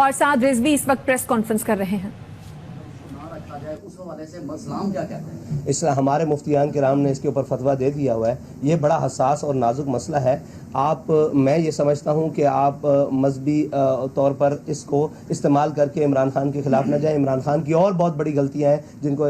اور سعد رضوی اس وقت press conference کر رہے ہیں. اس حوالے سے اسلام کیا کہتے ہیں؟ اسلام ہمارے مفتیان کرام نے اس کے اوپر فتویٰ دے دیا ہوا ہے. یہ بڑا حساس اور نازک مسئلہ ہے. میں یہ سمجھتا ہوں کہ آپ مذہبی طور پر اس کو استعمال کر کے عمران خان کے خلاف نہ جائیں. عمران خان کی اور بہت بڑی غلطیاں ہیں جن کو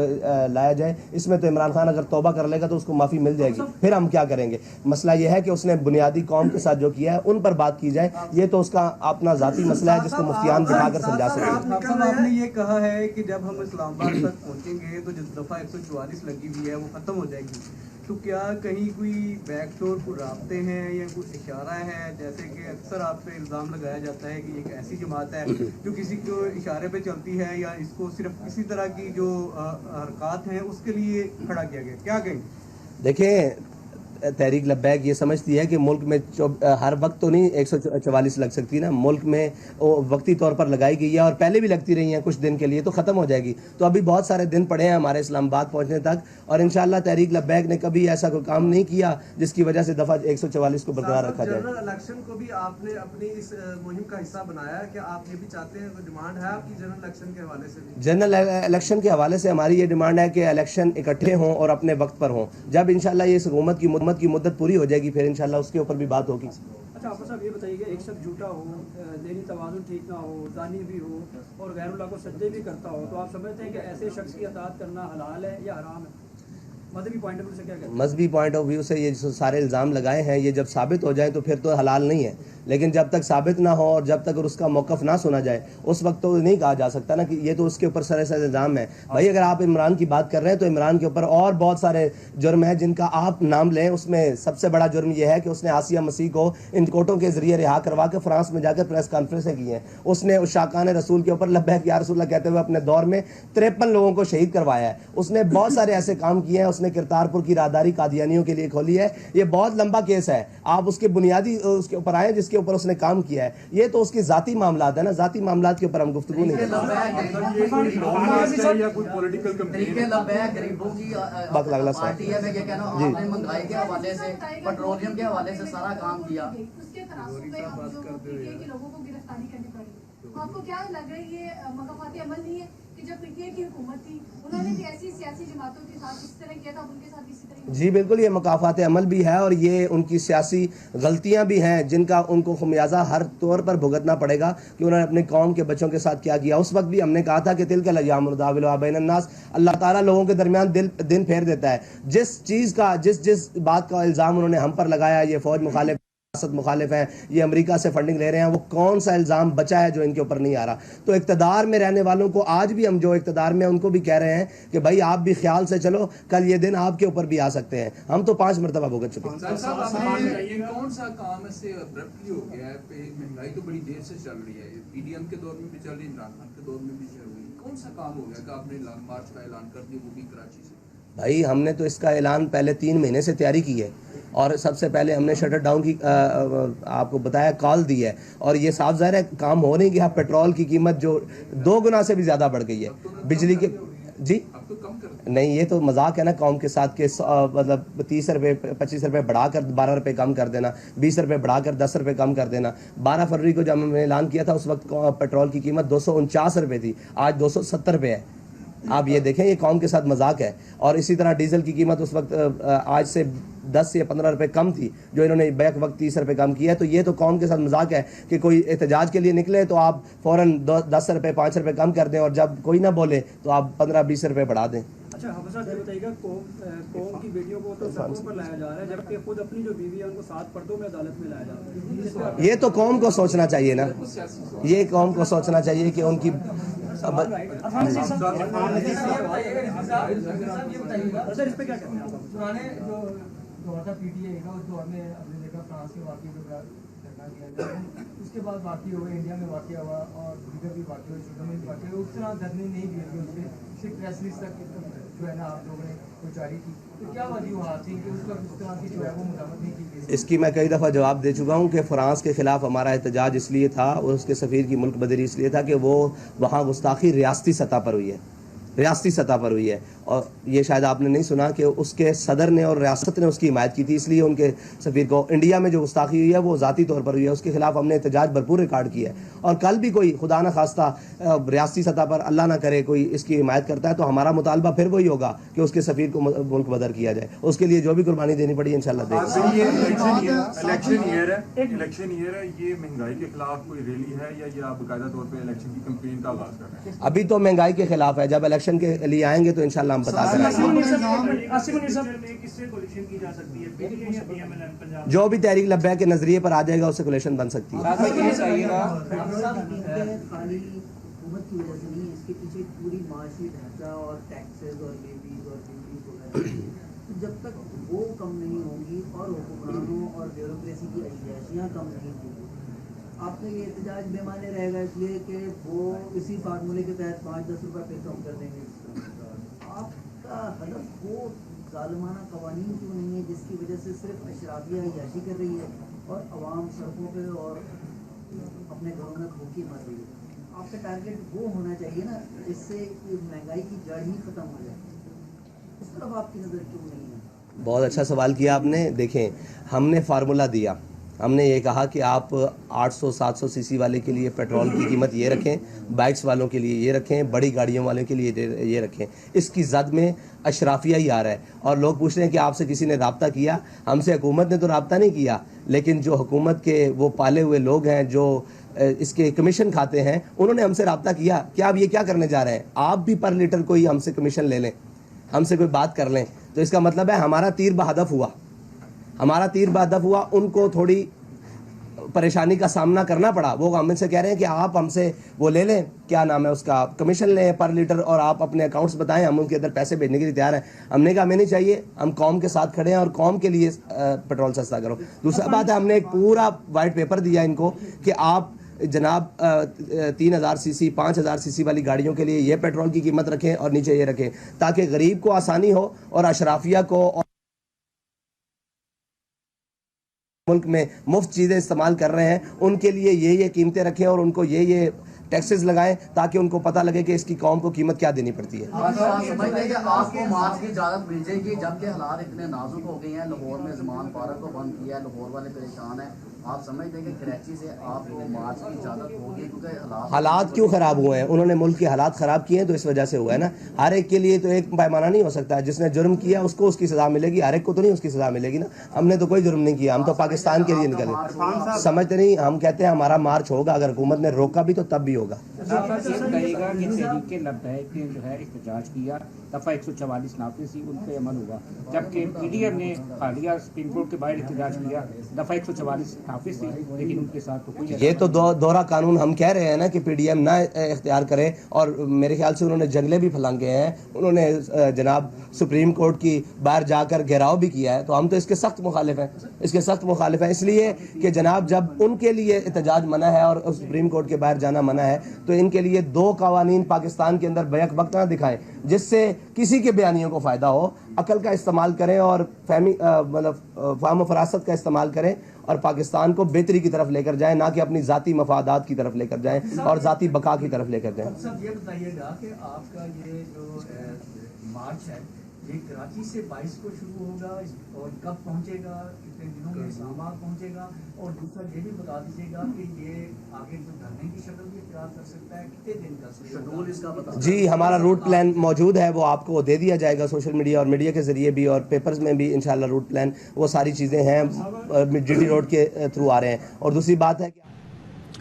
لایا جائے. اس میں تو عمران خان اگر توبہ کر لے گا تو اس کو معافی مل جائے گی. پھر ہم کیا کریں گے؟ مسئلہ یہ ہے کہ اس نے بنیادی قوم کے ساتھ جو کیا ہے ان پر بات کی جائے. یہ تو اس کا اپنا ذاتی مسئلہ ہے جس کو مفتیان بٹھا کر سمجھا سکتے ہیں. آپ نے یہ کہا ہے کہ جب ہم اسلام آباد تک پہنچیں گے تو جس دفعہ 144 لگی ہوئی ہے وہ ختم ہو جائے گی. تو کیا کہیں کوئی بیک ڈور کو رابطے ہیں یا کوئی اشارہ ہے؟ جیسے کہ اکثر آپ پہ الزام لگایا جاتا ہے کہ ایک ایسی جماعت ہے جو کسی کو اشارے پہ چلتی ہے یا اس کو صرف کسی طرح کی جو حرکات ہیں اس کے لیے کھڑا کیا گیا. کیا کہیں؟ دیکھیں، تحریک لبیک یہ سمجھتی ہے کہ ملک میں ہر وقت تو نہیں 144 لگ سکتی نا. ملک میں وقتی طور پر لگائی گئی ہے اور پہلے بھی لگتی رہی ہیں کچھ دن کے لیے، تو ختم ہو جائے گی. تو ابھی بہت سارے دن پڑے ہیں ہمارے اسلام آباد پہنچنے تک، اور انشاءاللہ تحریک لبیک نے کبھی ایسا کوئی کام نہیں کیا جس کی وجہ سے دفعہ 144 کو برقرار رکھا جائے. جنرل الیکشن کو بھی آپ نے اپنی اس مہم کا حصہ بنایا ہے کہ آپ یہ بھی چاہتے ہیں، کوئی ڈیمانڈ ہے آپ کی جنرل الیکشن کے حوالے سے بھی؟ جنرل الیکشن کے حوالے سے ہماری یہ ڈیمانڈ ہے کہ الیکشن اکٹھے ہوں اور اپنے وقت پر ہوں. جب انشاءاللہ یہ حکومت کی مدت پوری ہو جائے گی پھر انشاءاللہ اس کے اوپر بھی بات ہوگی. اچھا آپ صاحب یہ بتائیے کہ ایک شخص جھوٹا ہو، ذہنی توازن ٹھیک نہ ہو، زانی بھی ہو اور غیر اللہ کو سجدے بھی کرتا ہو، تو آپ سمجھتے ہیں کہ ایسے شخص کی اطاعت کرنا حلال ہے یا حرام ہے؟ مذہبی پوائنٹ آف ویو سے کیا کہتے ہیں؟ مذہبی پوائنٹ آف ویو سے یہ جو سارے الزام لگائے ہیں یہ جب ثابت ہو جائیں تو پھر تو حلال نہیں ہے. لیکن جب تک ثابت نہ ہو اور جب تک اس کا موقف نہ سنا جائے اس وقت تو نہیں کہا جا سکتا نا کہ یہ تو اس کے اوپر سراسر الزام ہے. بھائی اگر آپ عمران کی بات کر رہے ہیں تو عمران کے اوپر اور بہت سارے جرم ہیں جن کا آپ نام لیں. اس میں سب سے بڑا جرم یہ ہے کہ اس نے آسیہ مسیح کو ان کوٹوں کے ذریعے رہا کروا کے فرانس میں جا کر پریس کانفرنسیں کی ہیں. اس نے شاکان رسول کے اوپر لبیک یا رسول اللہ کہتے ہوئے اپنے دور میں 53 لوگوں کو شہید کروایا ہے. اس نے بہت سارے ایسے کام کیے ہیں. اس نے کرتارپور کی راہداری قادیانیوں کے لیے کھولی ہے. یہ بہت لمبا کیس ہے. آپ اس کے بنیادی اس کے اوپر آئیں جس کے اوپر اس نے کام کیا ہے. یہ تو اس کی ذاتی معاملات ہے نا. ذاتی معاملات کے اوپر ہم گفتگو نہیں کرتے. مہنگائی کے حوالے سے، پیٹرولیم کے حوالے سے سارا کام کیا. آپ کو کیا لگ رہا ہے یہ مقاماتی عمل نہیں ہے کہ جب پی ٹی آئی کی حکومت تھی انہوں نے بھی ایسی سیاسی جماعتوں کے ساتھ اس طرح کیا تھا، ان کے ساتھ اسی طرح؟ جی بالکل، یہ مکافات عمل بھی ہے اور یہ ان کی سیاسی غلطیاں بھی ہیں جن کا ان کو خمیازہ ہر طور پر بھگتنا پڑے گا کہ انہوں نے اپنے قوم کے بچوں کے ساتھ کیا کیا. اس وقت بھی ہم نے کہا تھا کہ تلک الایام نداولها بین الناس. اللہ تعالیٰ لوگوں کے درمیان دن پھیر دیتا ہے. جس چیز کا جس بات کا الزام انہوں نے ہم پر لگایا، یہ فوج مخالف مخالف ہیں، یہ امریکہ سے فنڈنگ لے رہے ہیں، وہ کون سا الزام بچا ہے جو ان کے اوپر نہیں آ رہا؟ تو اقتدار میں رہنے والوں کو آج بھی ہم جو اقتدار میں ان کو بھی کہہ رہے ہیں کہ بھائی آپ بھی خیال سے چلو، کل یہ دن آپ کے اوپر بھی آ سکتے ہیں. ہم تو 5 مرتبہ بھگت چکے ہیں. کون سا کام سے ابرپٹلی ہو گیا ہے؟ مہنگائی تو بڑی دیر سے چل رہی ہے، پی ڈی ایم کے دور میں بھی چل رہی ہے، عمران خان کے دور میں بھی چل رہی ہے. کون سا کام ہو گیا کہ آپ نے لانگ مارچ کا اعلان کر دیا، وہ بھی کراچی سے؟ بھائی ہم نے تو اس کا اعلان پہلے 3 مہینے سے تیاری کی ہے اور سب سے پہلے ہم نے شٹر ڈاؤن کی آپ کو بتایا کال دی ہے. اور یہ صاف ظاہر ہے کام ہو نہیں گیا. پیٹرول کی قیمت جو 2 گنا سے بھی زیادہ بڑھ گئی ہے. بجلی کے جی نہیں، یہ تو مذاق ہے نا قوم کے ساتھ کہ مطلب 30 روپے 25 روپے بڑھا کر 12 روپے کم کر دینا، 20 روپے بڑھا کر 10 روپے کم کر دینا. 12 فروری کو جب ہم نے اعلان کیا تھا اس وقت پیٹرول کی قیمت 249 روپے تھی، آج 270 روپے ہے. آپ یہ دیکھیں یہ قوم کے ساتھ مذاق ہے. اور اسی طرح ڈیزل کی قیمت اس وقت آج سے 10 یا 15 روپے کم تھی جو انہوں نے بیک وقت 30 روپے کم کیا ہے. تو یہ تو قوم کے ساتھ مذاق ہے کہ کوئی احتجاج کے لیے نکلے تو آپ فوراً 10 روپے 5 روپے کم کر دیں اور جب کوئی نہ بولے تو آپ 15-20 روپے بڑھا دیں. اچھا حافظ صاحب یہ بتائیے گا قوم کی بیٹیوں کو تو سڑکوں پر لایا جا رہا ہے جبکہ خود اپنی جو بیوی ہے ان کو 7 پردوں میں عدالت میں لایا جا رہا ہے. یہ تو قوم کو سوچنا چاہیے نا، یہ قوم کو سوچنا چاہیے کہ ان کی اس کے بعد واقعی ہوا انڈیا میں واقعہ ہوا اور دیگر بھی واقع ہوئے، اس طرح دھرنے نہیں دیے گئے، اس کے صرف پریس ریلیز تک جو ہے نا آپ لوگوں نے وہ جاری کی. تو کیا وجوہات تھی کہ اس وقت اس طرح کی جو ہے وہ مداخلت نہیں کی گئی؟ اس کی میں کئی دفعہ جواب دے چکا ہوں کہ فرانس کے خلاف ہمارا احتجاج اس لیے تھا اور اس کے سفیر کی ملک بدری اس لیے تھا کہ وہ وہاں گستاخی ریاستی سطح پر ہوئی ہے. ریاستی سطح پر ہوئی ہے، اور یہ شاید آپ نے نہیں سنا کہ اس کے صدر نے اور ریاست نے اس کی حمایت کی تھی، اس لیے ان کے سفیر کو انڈیا میں جو گستاخی ہوئی ہے وہ ذاتی طور پر ہوئی ہے، اس کے خلاف ہم نے احتجاج بھرپور ریکارڈ کیا ہے، اور کل بھی کوئی خدا نہ خواستہ ریاستی سطح پر اللہ نہ کرے کوئی اس کی حمایت کرتا ہے تو ہمارا مطالبہ پھر وہی ہوگا کہ اس کے سفیر کو ملک بدر کیا جائے، اس کے لیے جو بھی قربانی دینی پڑی انشاءاللہ دیں گے۔ الیکشن ایئر ہے، یہ مہنگائی کے خلاف کوئی ریلی ہے یا یہ آپ باقاعدہ طور پہ الیکشن کی کمپین کا آغاز کر رہے ہیں؟ ابھی تو مہنگائی کے خلاف ہے، جب الیکشن کے لیے آئیں گے تو انشاءاللہ ہم بتا کریں جو بھی تحریک لبیک کے نظریے پر آ جائے گا اس سے کولیشن بن سکتی ہے۔ خالی حکومت کی وجہ سے نہیں، اس کے پیچھے پوری معاشی ڈھانچہ اور ٹیکسز اور لیویز اور ڈیوٹیز وغیرہ، جب تک وہ کم نہیں ہوں گی اور حکمرانوں اور بیوروکریسی کی عیاشیاں کم نہیں ہوں گی، آپ کا یہ احتجاج بے معنی رہے گا، اس لیے کہ وہ اسی فارمولے کے تحت 5-10 روپے پھر کم کر دیں گے۔ آپ کا ہدف وہ ظالمانہ قوانین کیوں نہیں ہے جس کی وجہ سے صرف اشرافیہ عیاشی کر رہی ہے اور عوام سڑکوں پہ اور اپنے گھروں میں بھوکی مر رہی ہے؟ آپ کا ٹارگیٹ وہ ہونا چاہیے نا جس سے مہنگائی کی جڑ ہی ختم ہو جائے، اس طرف آپ کی نظر کیوں نہیں ہے؟ بہت اچھا سوال کیا آپ نے۔ دیکھیں، ہم نے فارمولہ دیا، ہم نے یہ کہا کہ آپ 800-700 سی سی والے کے لیے پیٹرول کی قیمت یہ رکھیں، بائکس والوں کے لیے یہ رکھیں، بڑی گاڑیوں والوں کے لیے یہ رکھیں۔ اس کی زد میں اشرافیہ ہی آ رہا ہے، اور لوگ پوچھ رہے ہیں کہ آپ سے کسی نے رابطہ کیا؟ ہم سے حکومت نے تو رابطہ نہیں کیا، لیکن جو حکومت کے وہ پالے ہوئے لوگ ہیں جو اس کے کمیشن کھاتے ہیں انہوں نے ہم سے رابطہ کیا کہ آپ یہ کیا کرنے جا رہے ہیں، آپ بھی پر لیٹر کوئی ہم سے کمیشن لے لیں، ہم سے کوئی بات کر لیں، تو اس کا مطلب ہے ہمارا تیر بہدف ہوا، ہمارا تیر بہدف ہوا۔ ان کو تھوڑی پریشانی کا سامنا کرنا پڑا، وہ ہم سے کہہ رہے ہیں کہ آپ ہم سے وہ لے لیں، کیا نام ہے اس کا، کمیشن لیں پر لیٹر، اور آپ اپنے اکاؤنٹس بتائیں، ہم ان کے اندر پیسے بھیجنے کے لیے تیار ہیں۔ ہم نے کہا ہمیں نہیں چاہیے، ہم قوم کے ساتھ کھڑے ہیں اور قوم کے لیے پیٹرول سستا کرو۔ دوسرا بات ہے، ہم نے ایک پورا وائٹ پیپر دیا ان کو کہ آپ جناب 3000 سی سی 5000 سی سی والی گاڑیوں کے لیے یہ پیٹرول کی قیمت رکھیں اور نیچے یہ رکھیں، تاکہ غریب کو آسانی ہو اور اشرافیہ کو اور ملک میں مفت چیزیں استعمال کر رہے ہیں ان کے لیے یہ قیمتیں رکھیں اور ان کو یہ ٹیکسز لگائیں، تاکہ ان کو پتہ لگے کہ اس کی قوم کو قیمت کیا دینی پڑتی ہے۔ آپ سمجھتے ہیں کہ آپ کو مارچ کی اجازت مل جائے گی، جبکہ حالات اتنے نازک ہو گئے ہیں، لاہور میں زمان پارک کو بند کیا ہے، لاہور والے پریشان ہیں، آپ سمجھتے ہیں کہ کراچی سے آپ کو مارچ کی اجازت ہوگی؟ کیونکہ حالات کیوں خراب ہوئے ہیں؟ انہوں نے ملک کے حالات خراب کیے ہیں تو اس وجہ سے ہوا ہے نا۔ ہر ایک کے لیے تو ایک پیمانہ نہیں ہو سکتا، جس نے جرم کیا اس کو اس کی سزا ملے گی، ہر ایک کو تو نہیں اس کی سزا ملے گی نا۔ ہم نے تو کوئی جرم نہیں کیا، ہم تو پاکستان کے لیے نکلے، سمجھتے نہیں؟ ہم کہتے ہیں ہمارا مارچ ہوگا، اگر حکومت نے روکا بھی تو تب بھی ہوگا۔ کہے گا کہ تحریک لبیک نے جو ہے احتجاج کیا، دفعہ 144 نافذ تھی، ان پہ عمل ہوا، جبکہ پی ڈی ایم نے حالیہ سپریم کورٹ کے باہر احتجاج کیا، دفعہ 144 نافذ تھی، لیکن ان کے ساتھ تو کوئی یہ تو دوہرا قانون ہم کہہ رہے ہیں نا کہ پی ڈی ایم نہ اختیار کرے، اور میرے خیال سے انہوں نے جنگلے بھی پھلانگے ہیں، انہوں نے جناب سپریم کورٹ کی باہر جا کر گھیراؤ بھی کیا ہے، تو ہم تو اس کے سخت مخالف ہیں، اس کے سخت مخالف ہیں، اس لیے کہ جناب جب ان کے لیے احتجاج منع ہے اور سپریم کورٹ کے باہر جانا منع ہے تو ان کے لیے دو قوانین پاکستان کے اندر بیک وقت نہ دکھائیں جس سے کسی کے بیانیوں کو فائدہ ہو۔ عقل کا استعمال کریں اور فہم و فراست کا استعمال کریں اور پاکستان کو بہتری کی طرف لے کر جائیں، نہ کہ اپنی ذاتی مفادات کی طرف لے کر جائیں اور ذاتی بقا کی طرف لے کر جائیں۔ سب یہ بتائیے گا کہ آپ کا یہ جو مارچ ہے یہ کراچی سے 22 کو شروع ہوگا اور کب پہنچے گا، کتنے دنوں میں اسلام آباد پہنچے گا، اور دوسرا یہ بھی بتا دیجیے گا کہ یہ آگے جو دھرنے کی شکل بھی اختیار کر سکتا ہے، کتنے دن کا شیڈول اس کا بتا؟ جی ہمارا روٹ پلان موجود ہے، وہ آپ کو دے دیا جائے گا سوشل میڈیا اور میڈیا کے ذریعے بھی، اور پیپرز میں بھی انشاءاللہ روٹ پلان وہ ساری چیزیں ہیں، جی ٹی روڈ کے تھرو آ رہے ہیں۔ اور دوسری بات ہے کہ